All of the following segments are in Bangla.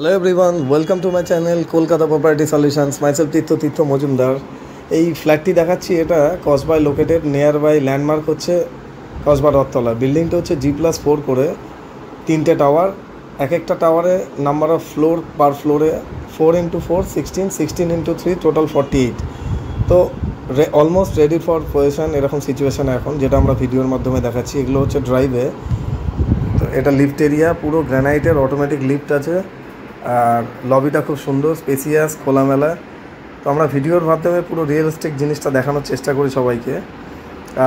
Hello everyone, welcome to my channel Kolkata Property Solutions. Myself তীর্থ মজুমদার। এই ফ্ল্যাটটি দেখাচ্ছি, এটা কসবায় লোকেটেড, নিয়ার বাই ল্যান্ডমার্ক হচ্ছে কসবা রথতলা। বিল্ডিংটা হচ্ছে G+4 করে, 3টে টাওয়ার, এক একটা টাওয়ারে নাম্বার অফ ফ্লোর পার ফ্লোরে 4x4 16, 16x3 টোটাল 48। তো অলমোস্ট রেডি ফর পজিশন এরকম সিচুয়েশান এখন, যেটা আমরা ভিডিওর মাধ্যমে দেখাচ্ছি। এগুলো হচ্ছে ড্রাইভে। তো এটা লিফট এরিয়া, পুরো গ্রানাইটের অটোমেটিক লিফট আছে, আর লবিটা খুব সুন্দর, স্পেসিয়াস, খোলামেলা। তো আমরা ভিডিওর মাধ্যমে পুরো রিয়েলিস্টিক জিনিসটা দেখানোর চেষ্টা করি সবাইকে।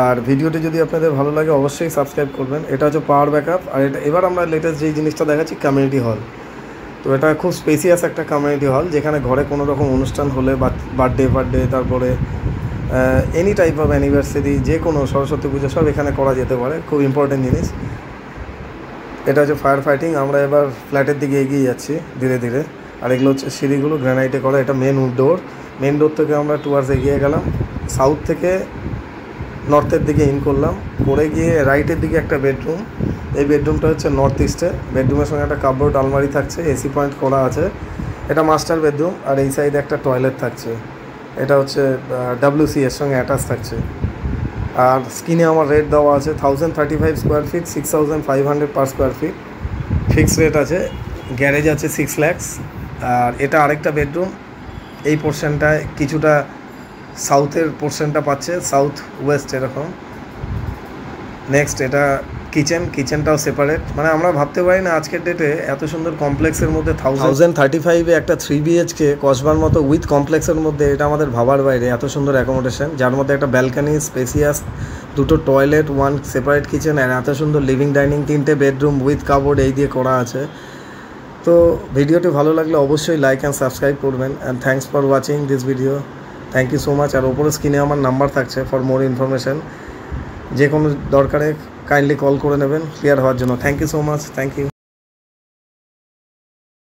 আর ভিডিওটি যদি আপনাদের ভালো লাগে অবশ্যই সাবস্ক্রাইব করবেন। এটা হচ্ছে পাওয়ার ব্যাকআপ। আর এটা এবার আমরা লেটেস্ট যেই জিনিসটা দেখাচ্ছি, কমিউনিটি হল। তো এটা খুব স্পেসিয়াস একটা কমিউনিটি হল, যেখানে ঘরে কোনো রকম অনুষ্ঠান হলে, বার্থডে, তারপরে এনি টাইপ অফ অ্যানিভার্সারি, যে কোনো সরস্বতী পুজো সব এখানে করা যেতে পারে। খুব ইম্পর্টেন্ট জিনিস। এটা হচ্ছে ফায়ার ফাইটিং। আমরা এবার ফ্ল্যাটের দিকে এগিয়ে যাচ্ছি ধীরে ধীরে। আর এগুলো হচ্ছে সিঁড়িগুলো গ্রানাইটে করা। এটা মেন ডোর থেকে আমরা টুয়ার্ডস এগিয়ে গেলাম। সাউথ থেকে নর্থের দিকে ইন করলাম, করে গিয়ে রাইটের দিকে একটা বেডরুম। এই বেডরুমটা হচ্ছে নর্থ ইস্টে। বেডরুমের সঙ্গে একটা কাপবোর্ড আলমারি থাকছে, এসি পয়েন্ট করা আছে। এটা মাস্টার বেডরুম। আর এই সাইডে একটা টয়লেট থাকছে। এটা হচ্ছে WC এর সঙ্গে অ্যাটাচ থাকছে। আর স্ক্রিনে আমার রেট দেওয়া আছে 1035 square feet, 6500 per square feet fixed rate আছে। গ্যারেজ আছে 6 lakhs। আর এটা আরেকটা বেডরুম। এই পোর্শনটায় কিছুটা সাউথের পোর্শনটা পাচ্ছে, সাউথ ওয়েস্ট এরকম। নেক্সট এটা কিচেনটাও সেপারেট। মানে আমরা ভাবতে পারি না আজকের ডেটে এত সুন্দর কমপ্লেক্সের মধ্যে 1035-এ একটা 3 BHK কসবার মতো উইথ কমপ্লেক্সের মধ্যে, এটা আমাদের ভাবার বাইরে। এত সুন্দর অ্যাকোমোডেশন, যার মধ্যে একটা ব্যালকানি, স্পেসিয়াস, 2টো টয়লেট, 1 সেপারেট কিচেন, আর এত সুন্দর লিভিং ডাইনিং, 3টে বেডরুম উইথ কাপবোর্ড এই দিয়ে করা আছে। তো ভিডিওটি ভালো লাগলে অবশ্যই লাইক অ্যান্ড সাবস্ক্রাইব করবেন। And thanks for watching this video. Thank you so much. আর ওপরে স্ক্রিনে আমার নাম্বার থাকছে ফর মোর ইনফরমেশন। যে কোনো দরকারে কাইন্ডলি কল করে নেবেন ক্লিয়ার হওয়ার জন্য। Thank you so much. Thank you.